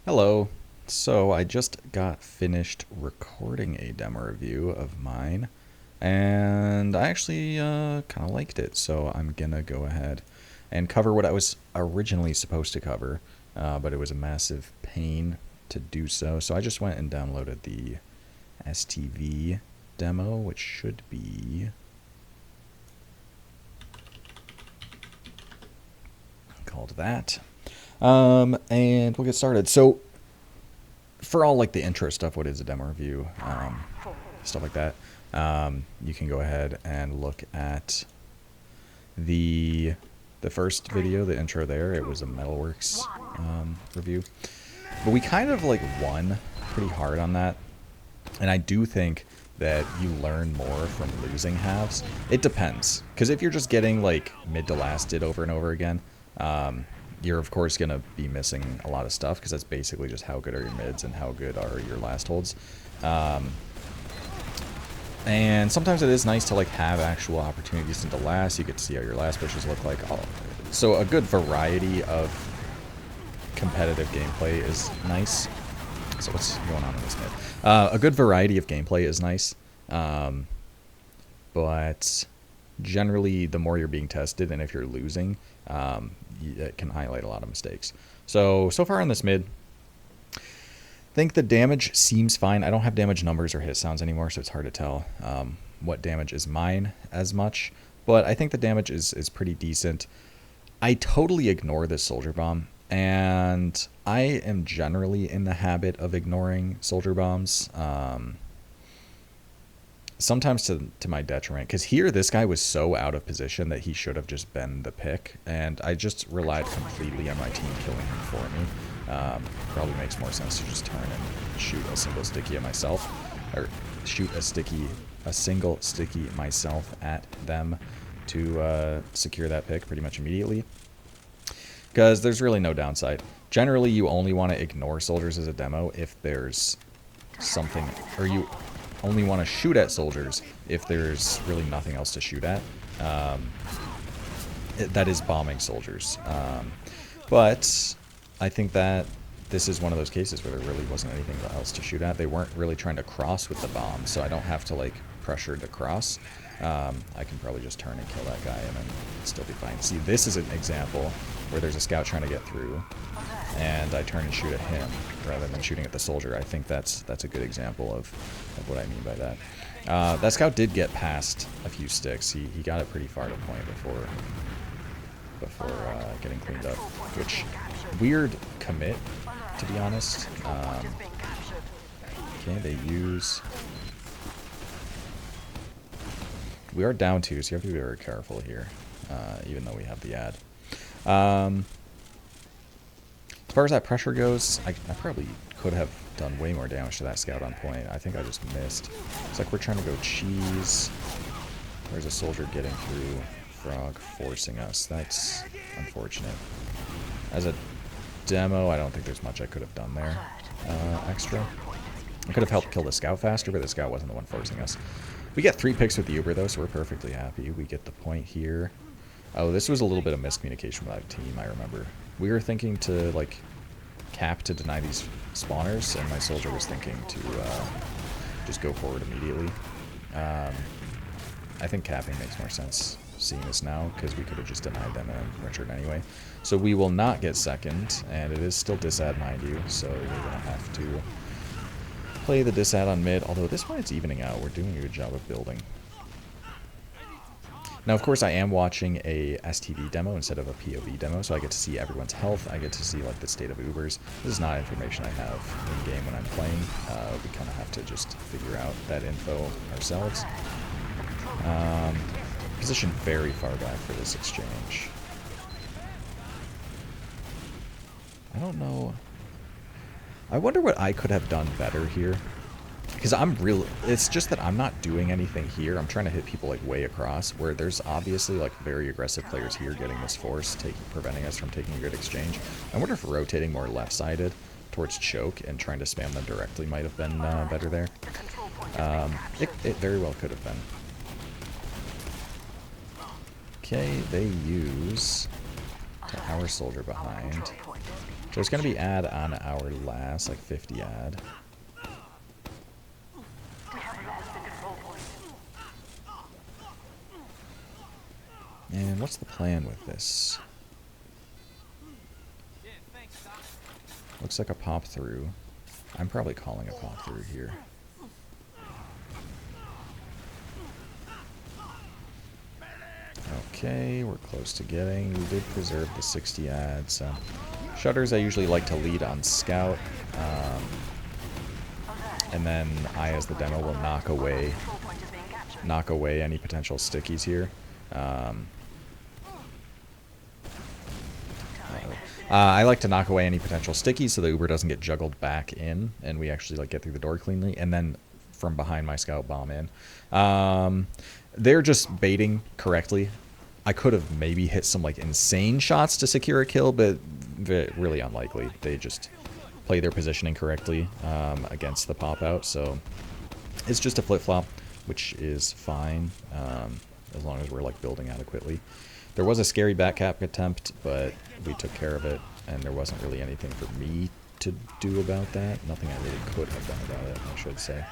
Hello. So I just got finished recording a demo review of mine, and I actually kind of liked it. So I'm gonna go ahead and cover what I was originally supposed to cover, but it was a massive pain to do so. So I just went and downloaded the STV demo, which should be called that. And we'll get started. So for all like the intro stuff, what is a demo review, stuff like that, you can go ahead and look at the first video, the intro there. It was a Metalworks review, but we kind of like won pretty hard on that, and I do think that you learn more from losing halves. It depends, because if you're just getting like mid to lasted over and over again, you're of course going to be missing a lot of stuff, because that's basically just how good are your mids and how good are your last holds. And sometimes it is nice to like have actual opportunities into last. You get to see how your last pushes look like. So a good variety of competitive gameplay is nice. So what's going on in this mid? A good variety of gameplay is nice, but generally the more you're being tested, and if you're losing, it can highlight a lot of mistakes. So far on this mid, I think the damage seems fine. I don't have damage numbers or hit sounds anymore, so it's hard to tell what damage is mine as much, but I think the damage is pretty decent. I totally ignore this soldier bomb, and I am generally in the habit of ignoring soldier bombs. Sometimes to my detriment, because here this guy was so out of position that he should have just been the pick, and I just relied completely on my team killing him for me. Probably makes more sense to just turn and shoot a single sticky at myself, or shoot a single sticky myself at them to secure that pick pretty much immediately, because there's really no downside. Generally, you only want to ignore soldiers as a demo if there's something, or you only want to shoot at soldiers if there's really nothing else to shoot at. That is bombing soldiers. But I think that this is one of those cases where there really wasn't anything else to shoot at. They weren't really trying to cross with the bomb, so I don't have to like pressure to cross. I can probably just turn and kill that guy and then still be fine. See, this is an example where there's a scout trying to get through, and I turn and shoot at him rather than shooting at the soldier. I think that's a good example of what I mean by that. That scout did get past a few sticks. He got it pretty far to point before getting cleaned up, which weird commit, to be honest. Okay, they use... We are down 2, so you have to be very careful here, even though we have the ad. As far as that pressure goes, I probably could have done way more damage to that scout on point. I think I just missed. It's like we're trying to go cheese. There's a soldier getting through. Frog forcing us. That's unfortunate. As a demo, I don't think there's much I could have done there extra. I could have helped kill the scout faster, but the scout wasn't the one forcing us. We get 3 picks with the Uber, though, so we're perfectly happy. We get the point here. Oh, this was a little bit of miscommunication with that team, I remember. We were thinking to, like, cap to deny these spawners, and my soldier was thinking to just go forward immediately. I think capping makes more sense seeing this now, because we could have just denied them and Richard anyway. So we will not get second, and it is still disad, mind you, so we're going to have to play the disad on mid, although this one it's evening out. We're doing a good job of building. Now, of course, I am watching a STV demo instead of a POV demo, so I get to see everyone's health. I get to see like the state of Ubers. This is not information I have in game when I'm playing. We kind of have to just figure out that info ourselves. Position very far back for this exchange. I don't know. I wonder what I could have done better here. Because it's just that I'm not doing anything here. I'm trying to hit people like way across, where there's obviously like very aggressive players here getting this force, preventing us from taking a good exchange. I wonder if rotating more left-sided towards choke and trying to spam them directly might have been better there. It very well could have been. Okay, they use our soldier behind. So it's going to be ad on our last, like 50 ad. And what's the plan with this? Looks like a pop through. I'm probably calling a pop through here. Okay, we're close to getting. We did preserve the 60 ad, so shutters I usually like to lead on scout, and then I, as the demo, will knock away any potential stickies here. I like to knock away any potential stickies so the Uber doesn't get juggled back in, and we actually like get through the door cleanly, and then from behind my scout bomb in. They're just baiting correctly. I could have maybe hit some like insane shots to secure a kill, but really unlikely. They just play their positioning correctly against the pop out, so it's just a flip flop, which is fine as long as we're like building adequately. There was a scary back cap attempt, but we took care of it, and there wasn't really anything for me to do about that. Nothing I really could have done about it, I should say.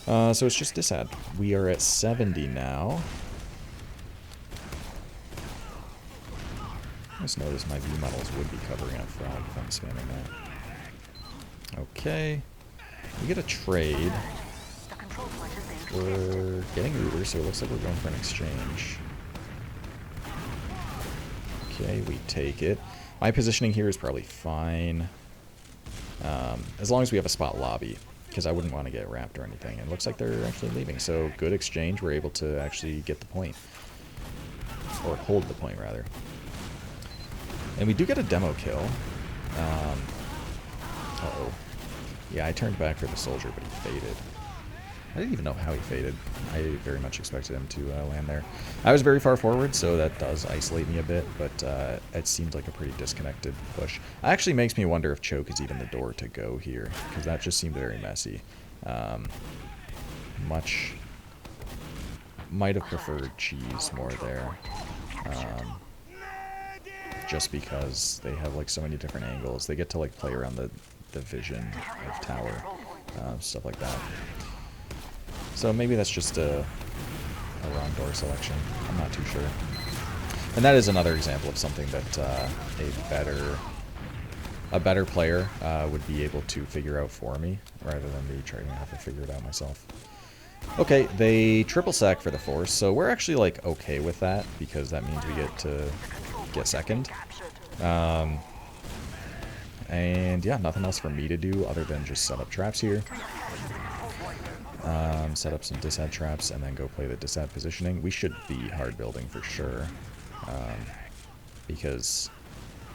So it's just disad. We are at 70 now. I just noticed my V models would be covering up frog if I'm spamming that. Okay. We get a trade. We're getting Uber, so it looks like we're going for an exchange. Okay, we take it. My positioning here is probably fine. As long as we have a spot lobby, because I wouldn't want to get wrapped or anything. And it looks like they're actually leaving, so good exchange. We're able to actually get the point. Or hold the point, rather. And we do get a demo kill. Uh-oh. Yeah, I turned back for the soldier, but he faded. I didn't even know how he faded. I very much expected him to land there. I was very far forward, so that does isolate me a bit, but it seemed like a pretty disconnected push. It actually makes me wonder if choke is even the door to go here, because that just seemed very messy. Might have preferred cheese more there. Just because they have like so many different angles. They get to like play around the vision of tower, stuff like that. So maybe that's just a wrong door selection. I'm not too sure. And that is another example of something that a better player would be able to figure out for me, rather than me trying to have to figure it out myself. Okay, they triple sack for the force, so we're actually like okay with that, because that means we get to get second. And yeah, nothing else for me to do other than just set up traps here. Set up some disad traps, and then go play the disad positioning. We should be hard building for sure, because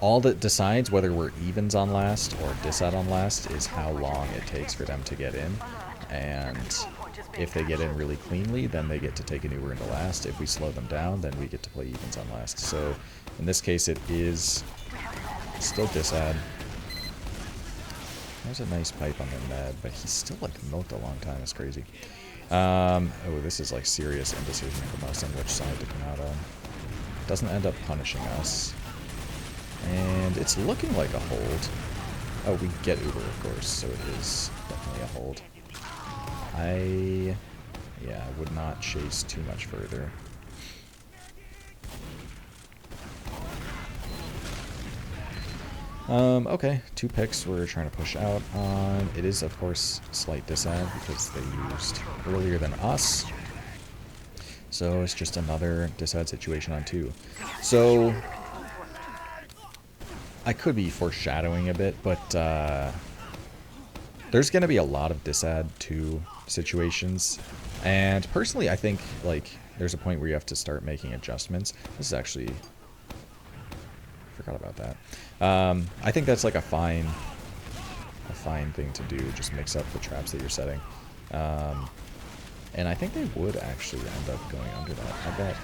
all that decides whether we're evens on last or disad on last is how long it takes for them to get in. And if they get in really cleanly, then they get to take an Uber into last. If we slow them down, then we get to play evens on last. So in this case, it is still disad. There's a nice pipe on the med, but he's still like milked a long time. It's crazy. Oh, this is like serious indecision from us on which side to come out on. Doesn't end up punishing us. And it's looking like a hold. Oh, we get Uber, of course, so it is definitely a hold. I would not chase too much further. Okay, 2 picks we're trying to push out on. It is, of course, slight disad because they used earlier than us. So it's just another disad situation on 2. So I could be foreshadowing a bit, but there's going to be a lot of disad 2 situations. And personally, I think like there's a point where you have to start making adjustments. This is actually... forgot about that. I think that's like a fine thing to do. Just mix up the traps that you're setting. And I think they would actually end up going under that. I bet.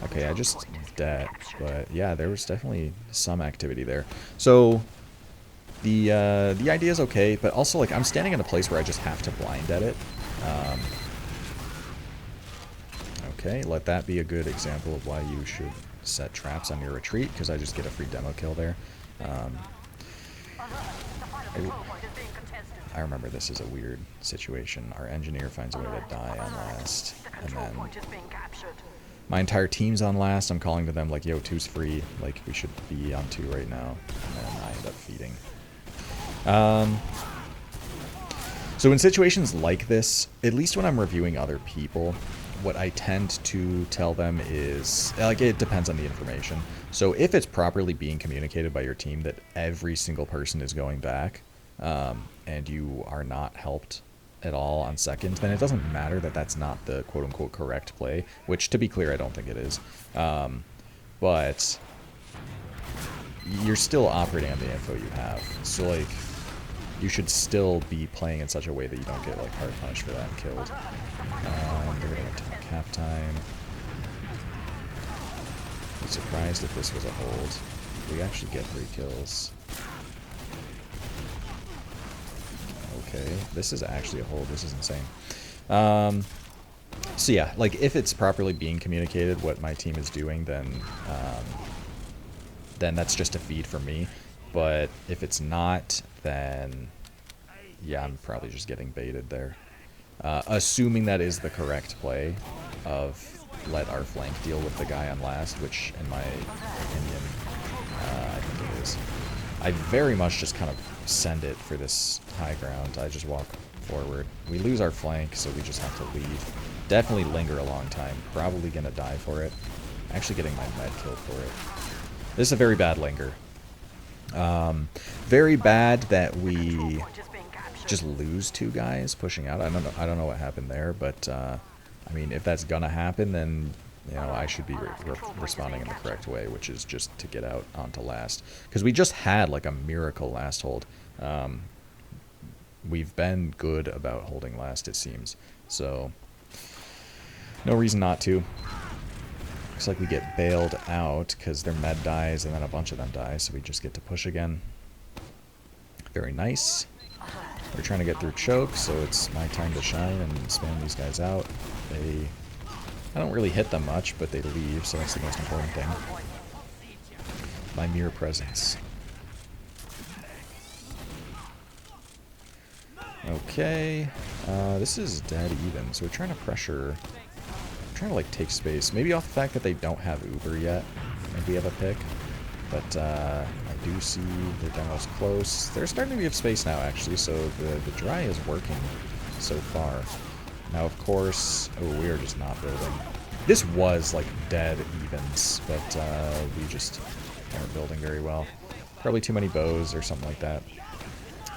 Okay, I just dead, but yeah, there was definitely some activity there. So the idea is okay, but also like I'm standing in a place where I just have to blind edit. Okay, let that be a good example of why you should set traps on your retreat, because I just get a free demo kill there. I remember this is a weird situation. Our engineer finds a way to die on last, and then my entire team's on last. I'm calling to them like, yo, 2's free. Like, we should be on 2 right now. And then I end up feeding. So in situations like this, at least when I'm reviewing other people, what I tend to tell them is, like, it depends on the information. So if it's properly being communicated by your team that every single person is going back, and you are not helped at all on second, then it doesn't matter that that's not the quote-unquote correct play, which, to be clear, I don't think it is. But you're still operating on the info you have. So, like, you should still be playing in such a way that you don't get, like, hard punished for that and killed. They're going to attack half time. I'm surprised if this was a hold. We actually get 3 kills. Okay, this is actually a hold. This is insane. So yeah, like, if it's properly being communicated what my team is doing, then that's just a feed for me. But if it's not, then yeah, I'm probably just getting baited there. Assuming that is the correct play of let our flank deal with the guy on last, which in my opinion, I think it is. I very much just kind of send it for this high ground. I just walk forward. We lose our flank, so we just have to leave. Definitely linger a long time. Probably gonna die for it. Actually getting my med killed for it. This is a very bad linger. Very bad that we just lose 2 guys pushing out. I don't know what happened there, but I mean, if that's gonna happen, then you know, I should be responding in the correct way, which is just to get out onto last. Because we just had, like, a miracle last hold. We've been good about holding last, it seems. So, no reason not to. Looks like we get bailed out because their med dies and then a bunch of them die, so we just get to push again. Very nice. We're trying to get through choke, so it's my time to shine and spam these guys out. I don't really hit them much, but they leave, so that's the most important thing. My mere presence. Okay, this is dead even, so we're trying to pressure, trying to, like, take space. Maybe off the fact that they don't have Uber yet. Maybe we have a pick. But I do see the demo's close. They're starting to give space now, actually, so the dry is working so far. Now, of course, oh, we are just not building. This was, like, dead evens, but we just aren't building very well. Probably too many bows or something like that.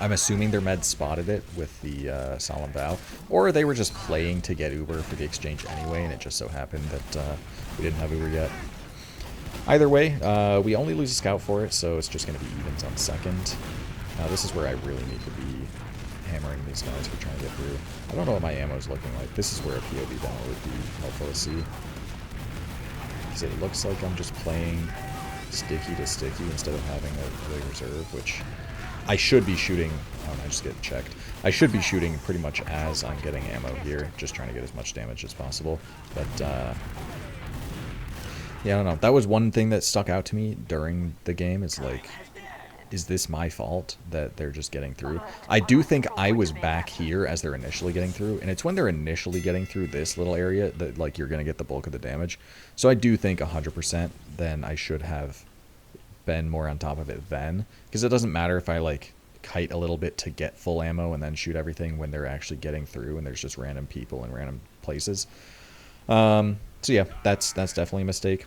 I'm assuming their med spotted it with the Solemn Vow, or they were just playing to get Uber for the exchange anyway, and it just so happened that we didn't have Uber yet. Either way, we only lose a scout for it, so it's just going to be evens on second. Now, this is where I really need to be hammering these guys for trying to get through. I don't know what my ammo is looking like. This is where a POV demo would be helpful to see. Because it looks like I'm just playing sticky to sticky instead of having a really reserve, which I should be shooting. Oh, I just get checked. I should be shooting pretty much as I'm getting ammo here, just trying to get as much damage as possible. But, yeah, I don't know. That was one thing that stuck out to me during the game, is like, is this my fault that they're just getting through? I do think I was back here as they're initially getting through, and it's when they're initially getting through this little area that, like, you're going to get the bulk of the damage. So I do think 100% then I should have been more on top of it then, because it doesn't matter if I, like, kite a little bit to get full ammo and then shoot everything when they're actually getting through and there's just random people in random places. So yeah, that's definitely a mistake.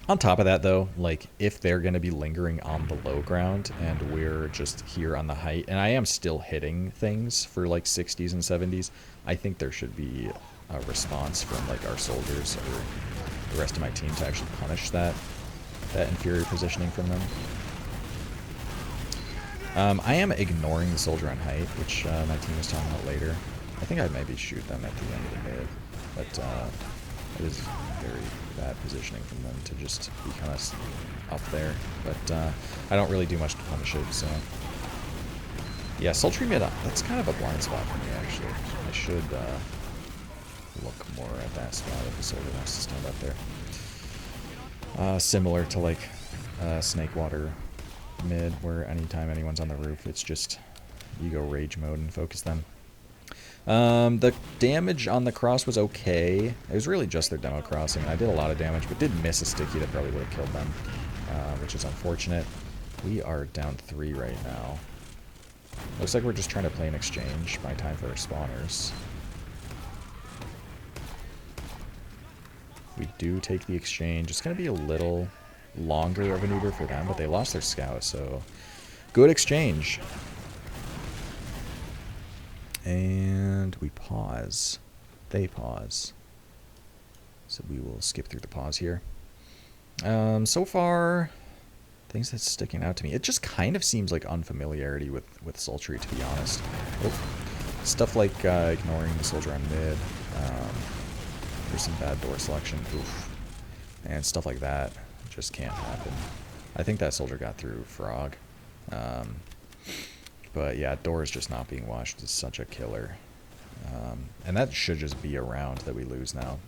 On top of that, though, like, if they're going to be lingering on the low ground and we're just here on the height, and I am still hitting things for, like, 60s and 70s, I think there should be a response from, like, our soldiers or the rest of my team to actually punish that inferior positioning from them. I am ignoring the soldier on height, which my team was talking about later. I think I'd maybe shoot them at the end of the mid, but it is very bad positioning from them to just be kind of up there. But I don't really do much to punish it, so... Yeah, sultry mid, that's kind of a blind spot for me, actually. I should look more at that spot if the soldier wants to stand up there. Similar to, like, Snakewater mid, where anytime anyone's on the roof, it's just You go rage mode and focus them. The damage on the cross was okay. It was really just their demo crossing. I did a lot of damage, but did miss a sticky that probably would have killed them, which is unfortunate. We are down 3 right now. Looks like we're just trying to play an exchange. My time for our spawners. We do take the exchange. It's going to be a little longer of an Uber for them, but they lost their scout, so good exchange. And we pause. They pause. So we will skip through the pause here. So far, things that's sticking out to me. It just kind of seems like unfamiliarity with Sultry, to be honest. Oh, stuff like ignoring the soldier on mid. There's some bad door selection. Oof. And stuff like that just can't happen. I think that soldier got through Frog. But yeah, doors just not being watched is such a killer. And that should just be a round that we lose now.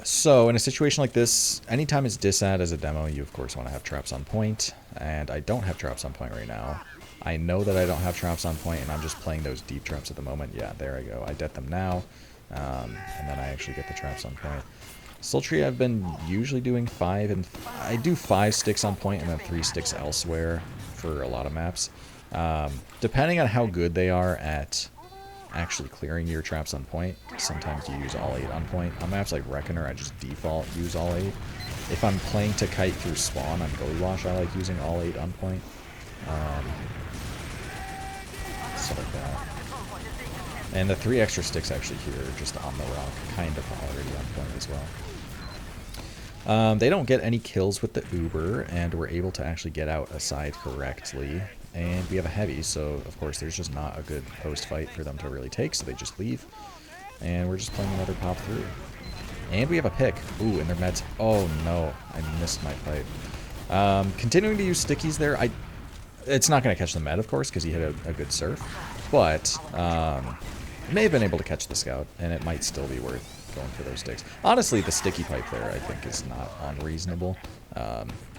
So in a situation like this, anytime it's disad as a demo, you of course want to have traps on point. And I don't have traps on point right now. I know that I don't have traps on point, and I'm just playing those deep traps at the moment. Yeah, there I go. I det them now, and then I actually get the traps on point. Sultry, I've been usually doing 5, and I do 5 sticks on point and then 3 sticks elsewhere for a lot of maps. Depending on how good they are at actually clearing your traps on point, sometimes you use all 8 on point. On maps like Reckoner, I just default use all 8. If I'm playing to kite through spawn on Gully Wash, I like using all 8 on point. Stuff like that. And the 3 extra sticks actually here are just on the rock, kind of already on point as well. They don't get any kills with the Uber, and we're able to actually get out aside correctly. And we have a heavy, so of course there's just not a good post fight for them to really take, so they just leave. And we're just playing another pop through. And we have a pick. Ooh, and their meds. Oh no, I missed my pipe. Continuing to use stickies there. It's not going to catch the med, of course, because he hit a good surf. But may have been able to catch the scout, and it might still be worth going for those sticks. Honestly, the sticky pipe there, I think, is not unreasonable.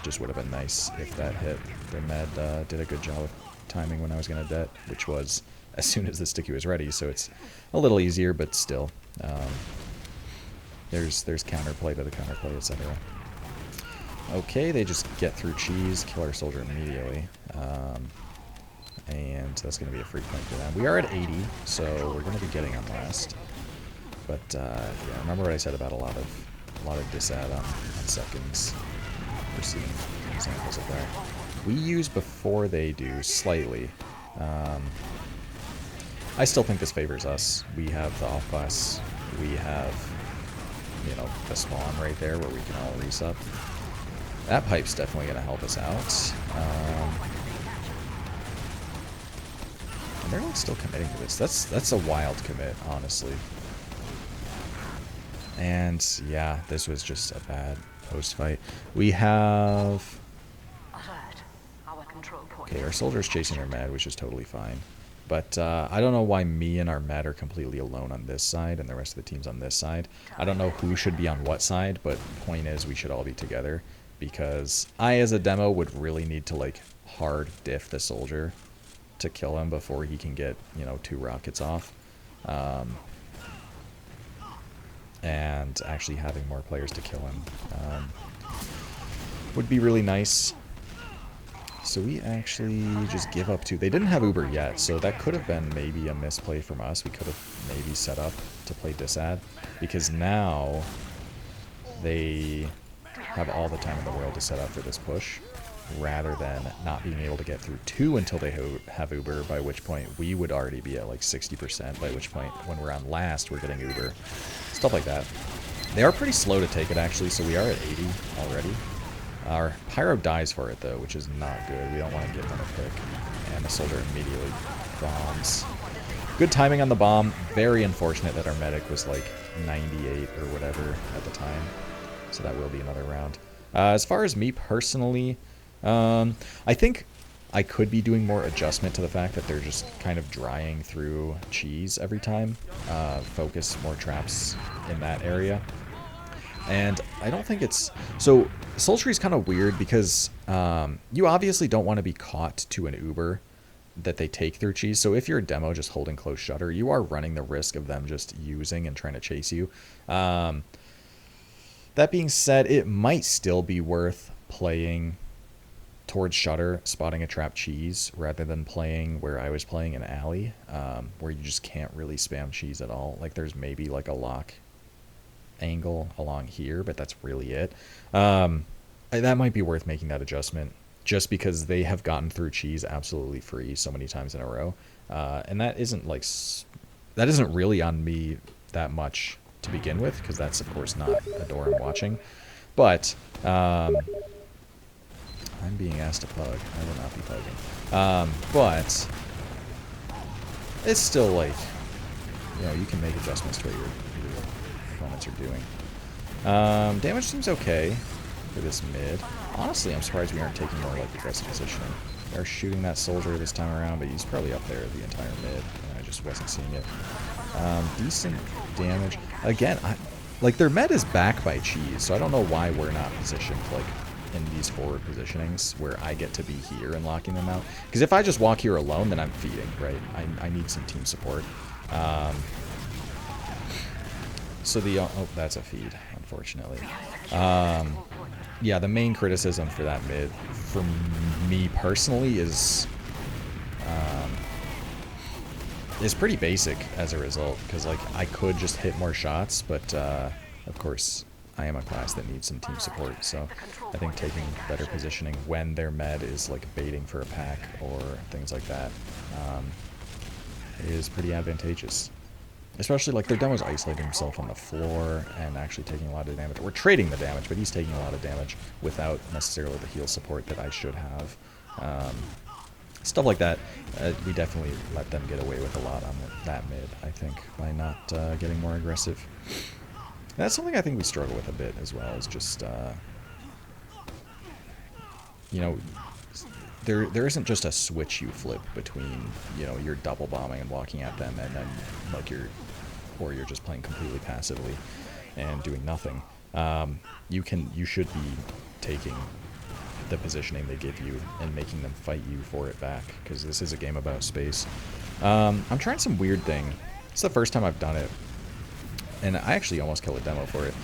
Just would have been nice if that hit. Their med did a good job of timing when I was going to det, which was as soon as the sticky was ready, so it's a little easier, but still. There's counterplay to the counterplay, etc. Okay, they just get through cheese, kill our soldier immediately. And that's going to be a free point for them. We are at 80, so we're going to be getting on last. But yeah, remember what I said about a lot of disad on seconds. We're seeing examples of that. We use before they do slightly. I still think this favors us. We have the off class. We have, you know, the spawn right there where we can all resup. That pipe's definitely going to help us out. And they're like still committing to this. That's a wild commit, honestly. And yeah, this was just a bad post fight. We have... Okay, our soldier's chasing their med, which is totally fine. But I don't know why me and our med are completely alone on this side and the rest of the team's on this side. I don't know who should be on what side, but point is we should all be together. Because I, as a demo, would really need to, like, hard diff the soldier to kill him before he can get, you know, 2 rockets off. And actually having more players to kill him would be really nice. So we actually just give up 2. They didn't have Uber yet, so that could have been maybe a misplay from us. We could have maybe set up to play disad. Because now they have all the time in the world to set up for this push, rather than not being able to get through 2 until they have Uber, by which point we would already be at like 60%, by which point when we're on last we're getting Uber. Stuff like that. They are pretty slow to take it actually, so we are at 80 already. Our Pyro dies for it though, which is not good. We don't want to give them a pick. And the soldier immediately bombs. Good timing on the bomb. Very unfortunate that our medic was like 98 or whatever at the time. So that will be another round. As far as me personally, I think I could be doing more adjustment to the fact that they're just kind of drying through cheese every time. Focus more traps in that area. And I don't think it's... So, Sultry is kind of weird because you obviously don't want to be caught to an Uber that they take through cheese. So if you're a demo just holding close shutter, you are running the risk of them just using and trying to chase you. That being said, it might still be worth playing towards shutter, spotting a trap cheese, rather than playing where I was playing an alley, where you just can't really spam cheese at all. Like there's maybe like a lock angle along here, but that's really it. That might be worth making that adjustment, just because they have gotten through cheese absolutely free so many times in a row, and that isn't really on me that much to begin with, because that's of course not a door I'm watching. But I'm being asked to pug. I will not be pugging. But it's still like, you know, you can make adjustments to what your opponents are doing. Damage seems okay for this mid. Honestly, I'm surprised we aren't taking more like aggressive positioning. They're shooting that soldier this time around, but he's probably up there the entire mid, and I just wasn't seeing it. Decent damage. Again, like their med is back by cheese, so I don't know why we're not positioned like in these forward positionings where I get to be here and locking them out. Because if I just walk here alone, then I'm feeding, right? I need some team support. So the... Oh, that's a feed, unfortunately. Yeah, the main criticism for that mid, for me personally, is pretty basic as a result. Because, like, I could just hit more shots, but, of course, I am a class that needs some team support. So I think taking better positioning when their med is, like, baiting for a pack or things like that is pretty advantageous. Especially, like, their demo's isolating himself on the floor and actually taking a lot of damage. We're trading the damage, but he's taking a lot of damage without necessarily the heal support that I should have. Stuff like that, we definitely let them get away with a lot on that mid, I think, by not getting more aggressive. And that's something I think we struggle with a bit as well, is just, you know... There isn't just a switch you flip between, you know, you're double bombing and walking at them, and then like you're just playing completely passively and doing nothing. You should be taking the positioning they give you and making them fight you for it back, because this is a game about space. I'm trying some weird thing. It's the first time I've done it, and I actually almost killed a demo for it.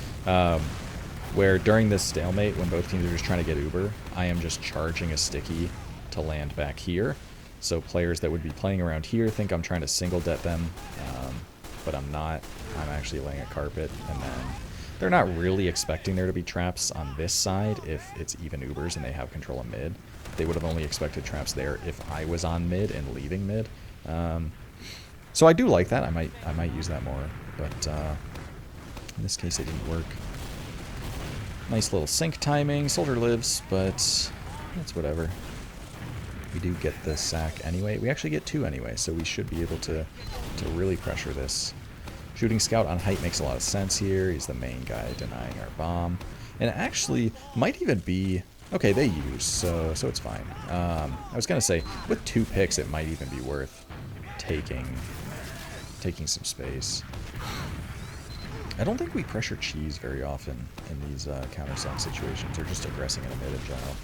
Where during this stalemate, when both teams are just trying to get Uber, I am just charging a sticky to land back here. So players that would be playing around here think I'm trying to single det them, but I'm not. I'm actually laying a carpet, and then they're not really expecting there to be traps on this side if it's even Ubers and they have control of mid. They would have only expected traps there if I was on mid and leaving mid. So I do like that. I might use that more, but in this case it didn't work. Nice little sync timing. Soldier lives, but that's whatever. We do get the sack anyway. We actually get 2 anyway, so we should be able to really pressure this. Shooting Scout on height makes a lot of sense here. He's the main guy denying our bomb. And it actually might even be... Okay, they use, so it's fine. I was going to say, with 2 picks, it might even be worth taking some space. I don't think we pressure cheese very often in these countersunk situations, or just aggressing in a mid in general.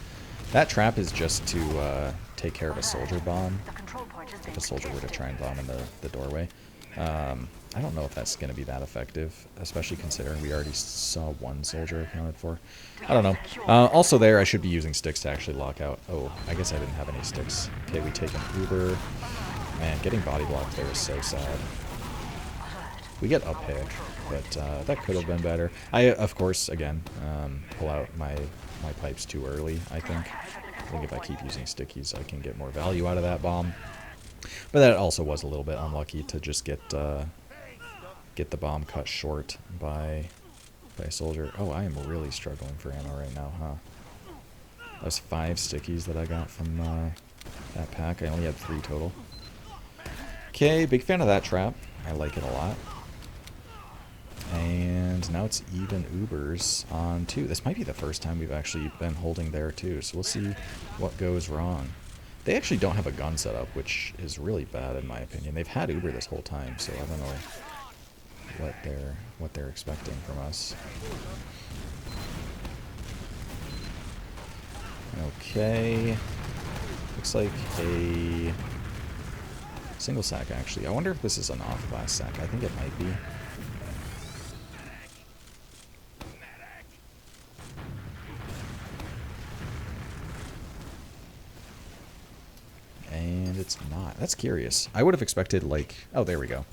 That trap is just to take care of a soldier bomb, if a soldier were to try and bomb in the doorway. I don't know if that's going to be that effective, especially considering we already saw 1 soldier accounted for. I don't know. Also there, I should be using sticks to actually lock out. Oh, I guess I didn't have any sticks. Okay, we take an Uber. Man, getting body blocked there is so sad. We get a pick, but that could have been better. I, of course, again, pull out my pipes too early, I think. I think if I keep using stickies, I can get more value out of that bomb. But that also was a little bit unlucky to just get the bomb cut short by a soldier. Oh, I am really struggling for ammo right now, huh? That was 5 stickies that I got from that pack. I only had 3 total. Okay, big fan of that trap. I like it a lot. And now it's even Ubers on 2. This might be the first time we've actually been holding there too, so we'll see what goes wrong. They actually don't have a gun setup, which is really bad in my opinion. They've had Uber this whole time, so I don't know what they're expecting from us. Okay. Looks like a single sack, actually. I wonder if this is an off-class sack. I think it might be. And it's not. That's curious. I would have expected, like... Oh, there we go.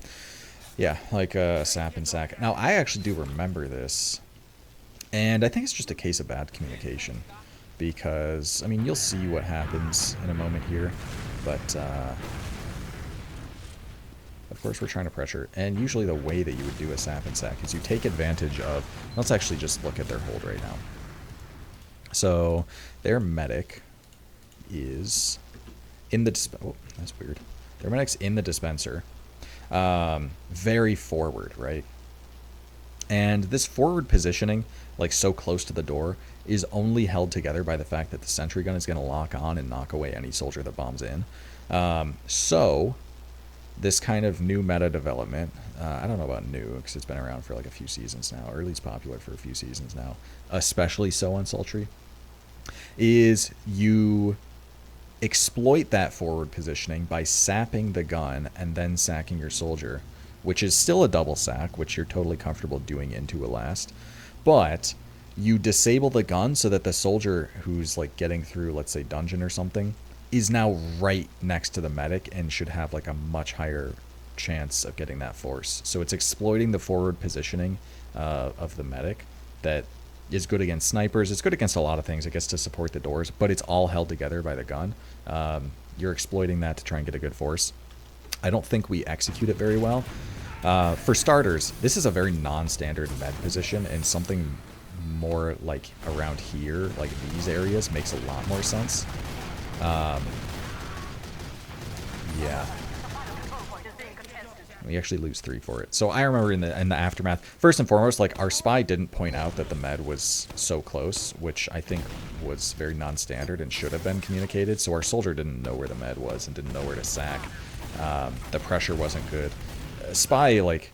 Yeah, like a sap and sack. Now, I actually do remember this. And I think it's just a case of bad communication. Because, I mean, you'll see what happens in a moment here. But, of course, we're trying to pressure. And usually the way that you would do a sap and sack is you take advantage of... Let's actually just look at their hold right now. So, their medic is in the... Oh, that's weird. Their medic's in the dispenser. Very forward, right? And this forward positioning, like so close to the door, is only held together by the fact that the sentry gun is going to lock on and knock away any soldier that bombs in. So, this kind of new meta development, I don't know about new, because it's been around for like a few seasons now, or at least popular for a few seasons now, especially so on Sultry, is you exploit that forward positioning by sapping the gun and then sacking your soldier, which is still a double sack, which you're totally comfortable doing into a last, but you disable the gun so that the soldier who's like getting through, let's say, dungeon or something, is now right next to the medic and should have like a much higher chance of getting that force. So it's exploiting the forward positioning of the medic that is good against snipers. It's good against a lot of things. It gets to support the doors, but it's all held together by the gun. You're exploiting that to try and get a good force. I don't think we execute it very well. For starters, this is a very non-standard med position, and something more like around here, like these areas, makes a lot more sense. Yeah. We actually lose 3 for it. So I remember in the aftermath, first and foremost, like our spy didn't point out that the med was so close, which I think was very non-standard and should have been communicated. So our soldier didn't know where the med was and didn't know where to sack. The pressure wasn't good. Spy, like,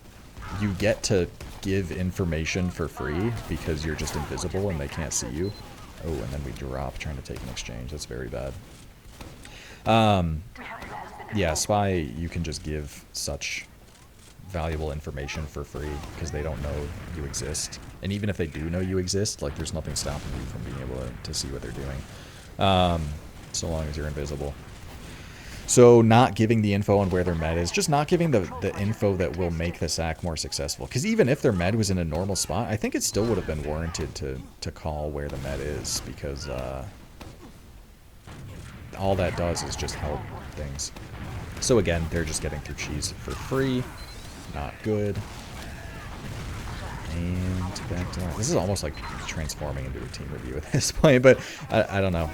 you get to give information for free because you're just invisible and they can't see you. Oh, and then we drop trying to take an exchange. That's very bad. Yeah, spy, you can just give such valuable information for free because they don't know you exist. And even if they do know you exist, like, there's nothing stopping you from being able to see what they're doing. So long as you're invisible. So not giving the info on where their med is, just not giving the info that will make the sack more successful. Because even if their med was in a normal spot, I think it still would have been warranted to call where the med is, because all that does is just help things. So again, they're just getting through cheese for free. Not good. And back to this is almost like transforming into a team review at this point, but I don't know.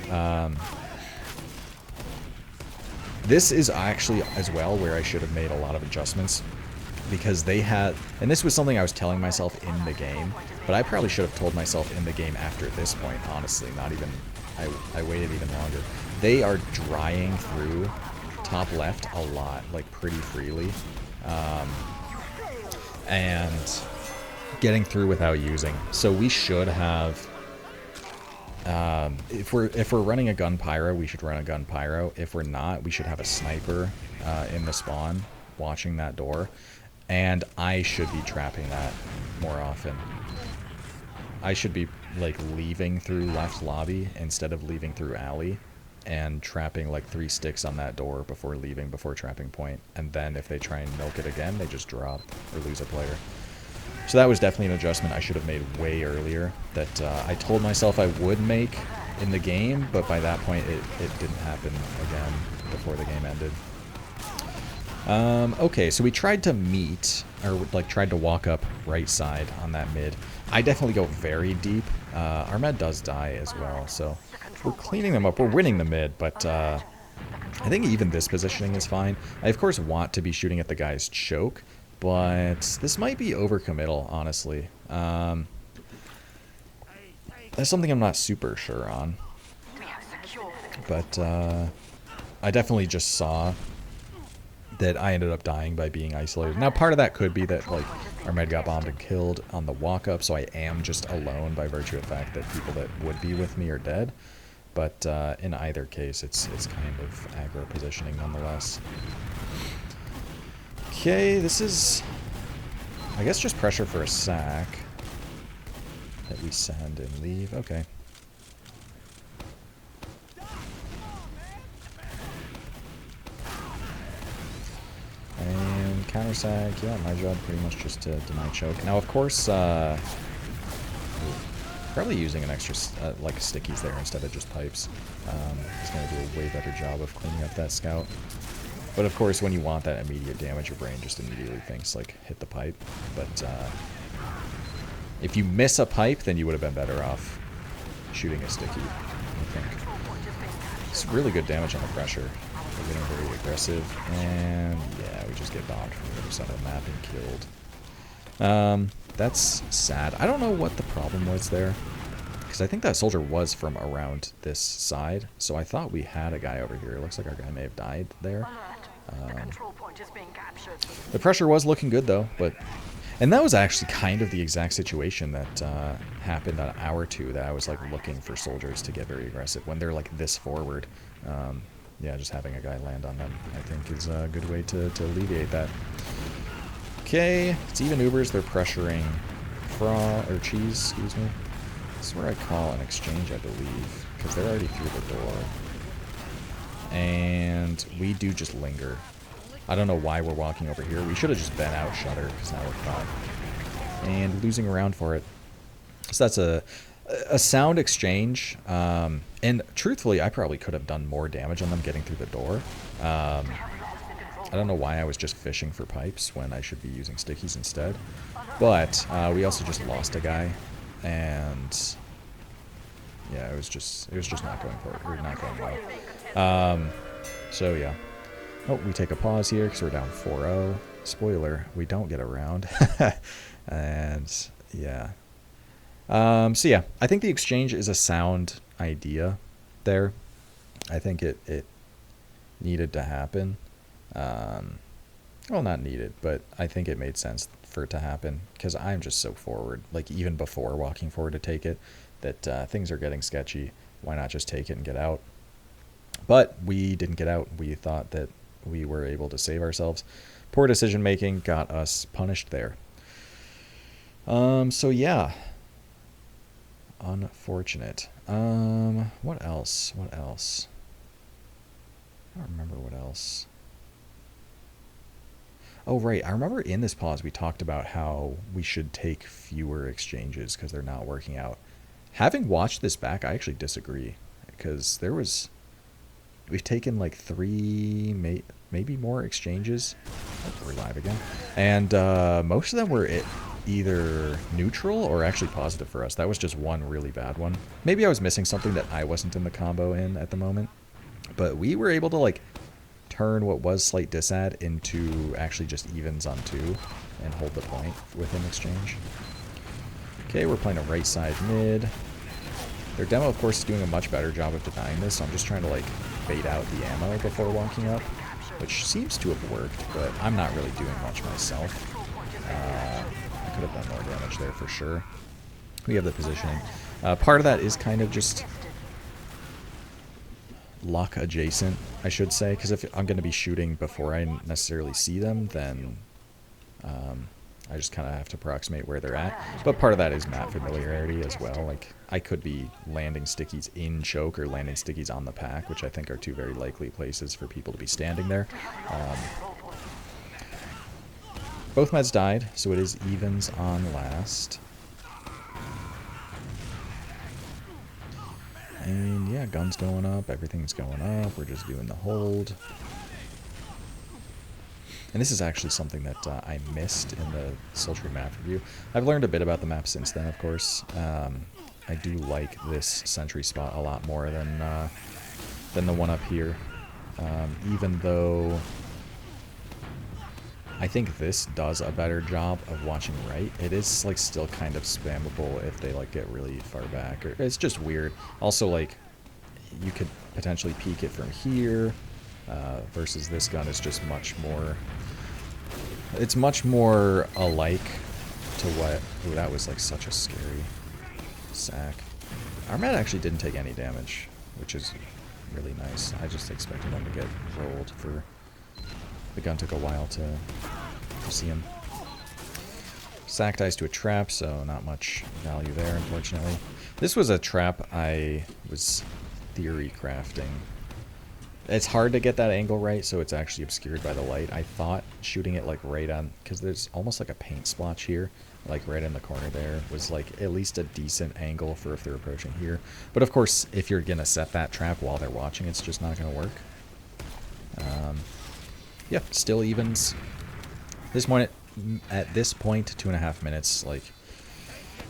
This is actually as well where I should have made a lot of adjustments, because they had, and this was something I was telling myself in the game, but I probably should have told myself in the game after this point, honestly, not even, I waited even longer. They are drying through top left a lot, like pretty freely, and getting through without using. So we should have, if we're running a gun pyro, we should run a gun pyro. If we're not, we should have a sniper in the spawn watching that door, and I should be trapping that more often. I should be like leaving through left lobby instead of leaving through alley, and trapping like 3 sticks on that door before leaving, before trapping point. And then if they try and milk it again, they just drop or lose a player. So that was definitely an adjustment I should have made way earlier, that I told myself I would make in the game, but by that point it didn't happen again before the game ended. Okay, so we tried to meet, or like tried to walk up right side on that mid. I definitely go very deep. Our med does die as well, so we're cleaning them up. We're winning the mid, but I think even this positioning is fine. I, of course, want to be shooting at the guy's choke, but this might be overcommittal, honestly. That's something I'm not super sure on. But I definitely just saw that I ended up dying by being isolated. Now, part of that could be that, like, Our med got bombed and killed on the walk-up, so I am just alone by virtue of the fact that people that would be with me are dead. But in either case, it's kind of aggro positioning nonetheless. Okay, this is, I guess, just pressure for a sack that we send and leave. Okay. And counter sack, yeah, my job pretty much just to deny choke. Now, of course, probably using an extra, like, stickies there instead of just pipes. Is going to do a way better job of cleaning up that scout. But, of course, when you want that immediate damage, your brain just immediately thinks, like, hit the pipe. But if you miss a pipe, then you would have been better off shooting a sticky, I think. It's really good damage on the pressure. We're getting very aggressive. And, yeah, we just get bombed from the other side of the map and killed. That's sad. I don't know what the problem was there, because I think that soldier was from around this side, so I thought we had a guy over here. It looks like our guy may have died there. The pressure was looking good, though, and that was actually kind of the exact situation that happened on hour 2, that I was like looking for soldiers to get very aggressive when they're like this forward. Yeah, just having a guy land on them, I think, is a good way to alleviate that. Okay, it's even Ubers. They're pressuring cheese, excuse me. This is where I call an exchange, I believe, because they're already through the door. And we do just linger. I don't know why we're walking over here. We should have just been out Shutter, because now we're caught. And losing around for it. So that's a sound exchange. And truthfully, I probably could have done more damage on them getting through the door. I don't know why I was just fishing for pipes when I should be using stickies instead. But we also just lost a guy, and yeah, it was just not going forward, or not going well. So yeah. Oh, we take a pause here because we're down 4-0. Spoiler, we don't get a round. And yeah. So yeah, I think the exchange is a sound idea there. I think it needed to happen. Well, not needed, but I think it made sense for it to happen, because I'm just so forward, like even before walking forward to take it, that things are getting sketchy. Why not just take it and get out? But we didn't get out. We thought that we were able to save ourselves. Poor decision making got us punished there. So yeah, unfortunate. What else? I don't remember what else. Oh, right. I remember in this pause we talked about how we should take fewer exchanges because they're not working out. Having watched this back, I actually disagree, because we've taken like 3, maybe more exchanges. Oh, we're live again. And most of them were either neutral or actually positive for us. That was just one really bad one. Maybe I was missing something that I wasn't in the combo in at the moment. But we were able to like turn what was slight disad into actually just evens on 2 and hold the point with an exchange. Okay, we're playing a right side mid. Their demo, of course, is doing a much better job of denying this, so I'm just trying to like bait out the ammo before walking up, which seems to have worked, but I'm not really doing much myself. I could have done more damage there for sure. We have the positioning. Part of that is kind of just luck adjacent, I should say, because if I'm going to be shooting before I necessarily see them, then I just kind of have to approximate where they're at. But part of that is map familiarity as well. Like, I could be landing stickies in choke or landing stickies on the pack, which I think are 2 very likely places for people to be standing there. Both meds died, so it is evens on last. And yeah, guns going up, everything's going up, we're just doing the hold. And this is actually something that I missed in the Sultry map review. I've learned a bit about the map since then, of course. I do like this sentry spot a lot more than the one up here. Even though I think this does a better job of watching right. It is like still kind of spammable if they like get really far back, or it's just weird. Also, like, you could potentially peek it from here, versus this gun is just much more, it's much more alike to what... Ooh, that was like such a scary sack. Our Met actually didn't take any damage, which is really nice. I just expected them to get rolled for... The gun took a while to see him. Sack dies to a trap, so not much value there, unfortunately. This was a trap I was theory crafting. It's hard to get that angle right, so it's actually obscured by the light. I thought shooting it like right on, because there's almost like a paint splotch here, like right in the corner there, was like at least a decent angle for if they're approaching here. But of course, if you're going to set that trap while they're watching, it's just not going to work. Yeah, still evens. At this point, 2.5 minutes, like,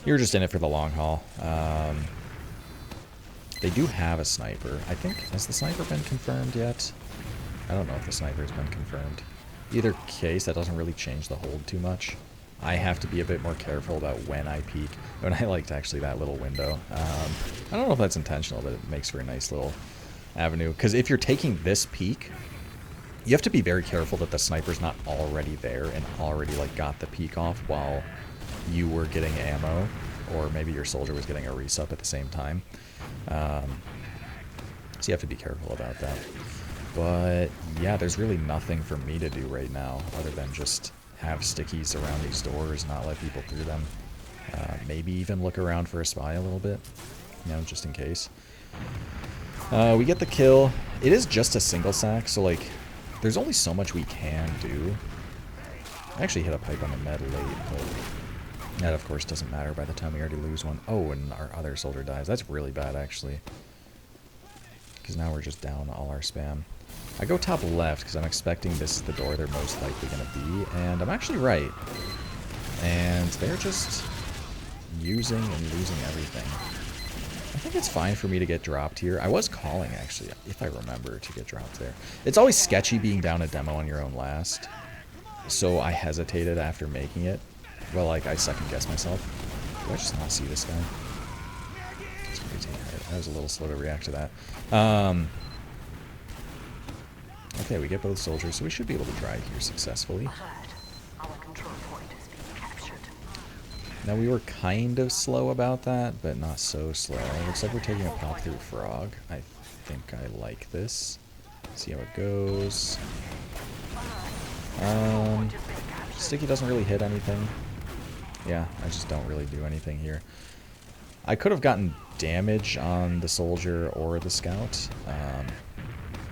you're just in it for the long haul. They do have a sniper. I think, has the sniper been confirmed yet? I don't know if the sniper's been confirmed. Either case, that doesn't really change the hold too much. I have to be a bit more careful about when I peek. And I liked actually that little window. I don't know if that's intentional, but it makes for a nice little avenue. Because if you're taking this peek, you have to be very careful that the sniper's not already there and already like got the peek off while you were getting ammo, or maybe your soldier was getting a resup at the same time. So you have to be careful about that. But yeah, there's really nothing for me to do right now other than just have stickies around these doors, not let people through them. Maybe even look around for a spy a little bit, you know, just in case. We get the kill. It is just a single sack, so like there's only so much we can do. I actually hit a pipe on the med late, but that of course doesn't matter by the time we already lose one. Oh, and our other soldier dies. That's really bad actually, because now we're just down all our spam. I go top left because I'm expecting this is the door they're most likely going to be, and I'm actually right. And they're just using and losing everything. I think it's fine for me to get dropped here. I was calling, actually, if I remember, to get dropped there. It's always sketchy being down a demo on your own last, so I hesitated after making it. Well, like, I second-guessed myself. Do I just not see this guy? It's crazy. I was a little slow to react to that. Okay, we get both soldiers, so we should be able to try here successfully. Now, we were kind of slow about that, but not so slow. Looks like we're taking a pop through frog. I think I like this. See how it goes. Sticky doesn't really hit anything. Yeah, I just don't really do anything here. I could have gotten damage on the soldier or the scout.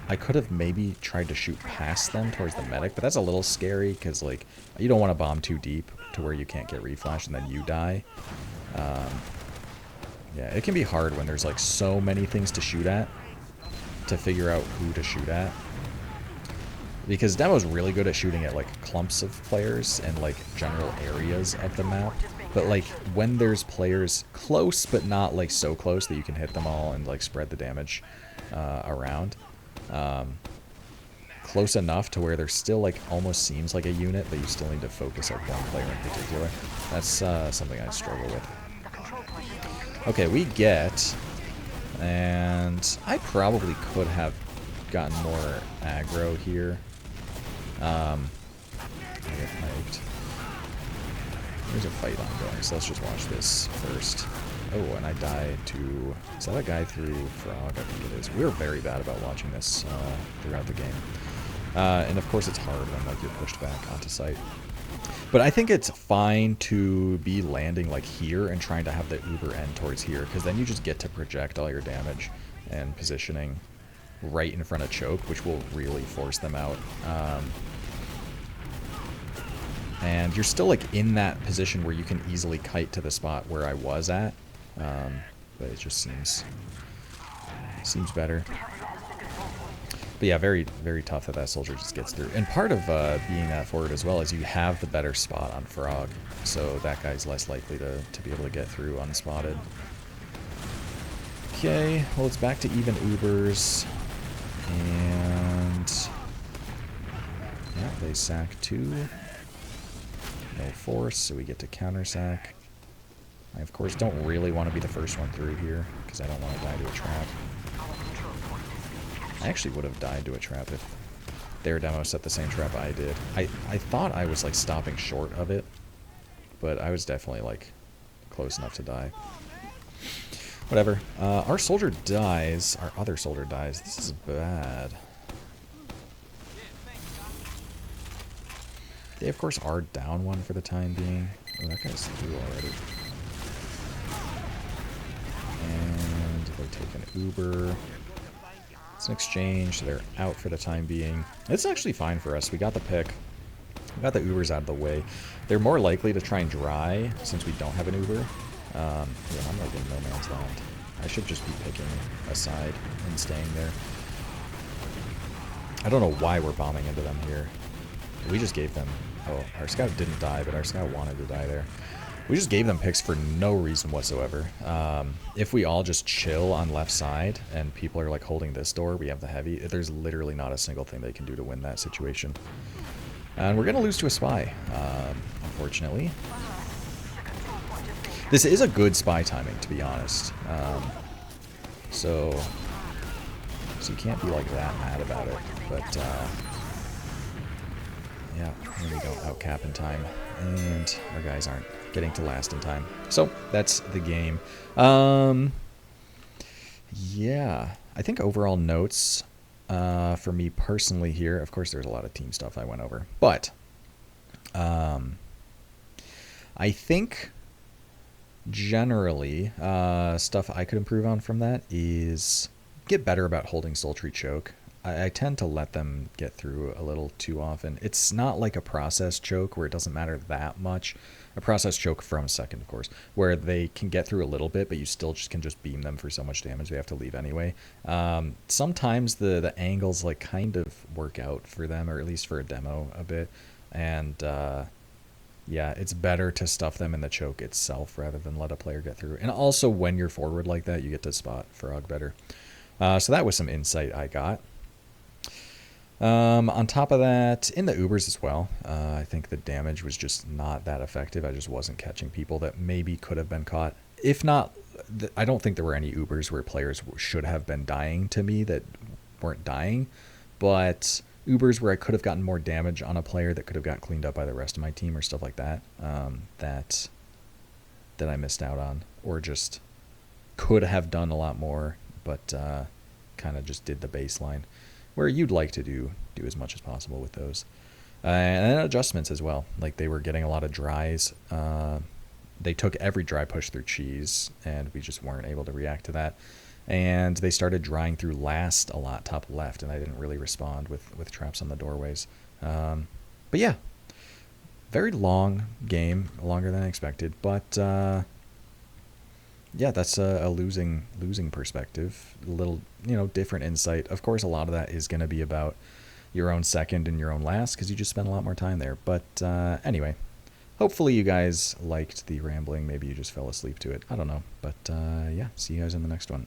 I could have maybe tried to shoot past them towards the medic, but that's a little scary because, like, you don't want to bomb too deep to where you can't get reflashed and then you die. Yeah, it can be hard when there's, like, so many things to shoot at to figure out who to shoot at. Because Demo's really good at shooting at, like, clumps of players and, like, general areas of the map. But, like, when there's players close but not, like, so close that you can hit them all and, like, spread the damage around. Close enough to where there still like almost seems like a unit, but you still need to focus on one player in particular. That's something I struggle with. Okay, we get, and I probably could have gotten more aggro here. I get piped. There's a fight ongoing, so let's just watch this first. Oh, and I died to... Is that a guy through frog? I think it is. We're very bad about watching this throughout the game. And of course it's hard when like you're pushed back onto site. But I think it's fine to be landing like here and trying to have the uber end towards here, because then you just get to project all your damage and positioning right in front of choke, which will really force them out. And you're still like in that position where you can easily kite to the spot where I was at. But it just seems better. But yeah, very, very tough that soldier just gets through. And part of being that forward as well is you have the better spot on frog, so that guy's less likely to be able to get through unspotted. Okay, well it's back to even Ubers, and yeah, they sack 2. No force, so we get to counter sack. I, of course, don't really want to be the first one through here, because I don't want to die to a trap. I actually would have died to a trap if their demo set the same trap I did. I thought I was, like, stopping short of it, but I was definitely, like, close enough to die. Whatever. Our soldier dies. Our other soldier dies. This is bad. They, of course, are down one for the time being. Oh, that guy's through already. And they take an Uber. It's an exchange. So they're out for the time being. It's actually fine for us. We got the pick. We got the Ubers out of the way. They're more likely to try and dry since we don't have an Uber. Yeah, I'm like in no man's land. I should just be picking a side and staying there. I don't know why we're bombing into them here. We just gave them... Oh, our scout didn't die, but our scout wanted to die there. We just gave them picks for no reason whatsoever. If we all just chill on left side and people are like holding this door, we have the heavy. There's literally not a single thing they can do to win that situation. And we're going to lose to a spy, unfortunately. This is a good spy timing, to be honest. So you can't be like that mad about it. But, yeah, there we go. Outcap in time. And our guys aren't getting to last in time. So that's the game. Yeah, I think overall notes for me personally here, of course there's a lot of team stuff I went over, but I think generally stuff I could improve on from that is get better about holding sultry choke. I tend to let them get through a little too often. It's not like a process choke where it doesn't matter that much. A process choke from second, of course, where they can get through a little bit, but you still just can just beam them for so much damage they have to leave anyway. Sometimes the angles like kind of work out for them, or at least for a demo a bit. And yeah, it's better to stuff them in the choke itself rather than let a player get through. And also when you're forward like that, you get to spot Frog better. So that was some insight I got. On top of that, in the Ubers as well, I think the damage was just not that effective. I just wasn't catching people that maybe could have been caught. If not, I don't think there were any Ubers where players should have been dying to me that weren't dying, but Ubers where I could have gotten more damage on a player that could have got cleaned up by the rest of my team or stuff like that, that I missed out on, or just could have done a lot more, but kind of just did the baseline. Where you'd like to do as much as possible with those. And then adjustments as well. Like they were getting a lot of dries. They took every dry push through cheese, and we just weren't able to react to that. And they started drying through last a lot, top left, and I didn't really respond with traps on the doorways. But yeah, very long game, longer than I expected. But yeah, that's a losing perspective. A little, different insight. Of course, a lot of that is going to be about your own second and your own last because you just spend a lot more time there. But anyway, hopefully you guys liked the rambling. Maybe you just fell asleep to it. I don't know. But yeah, see you guys in the next one.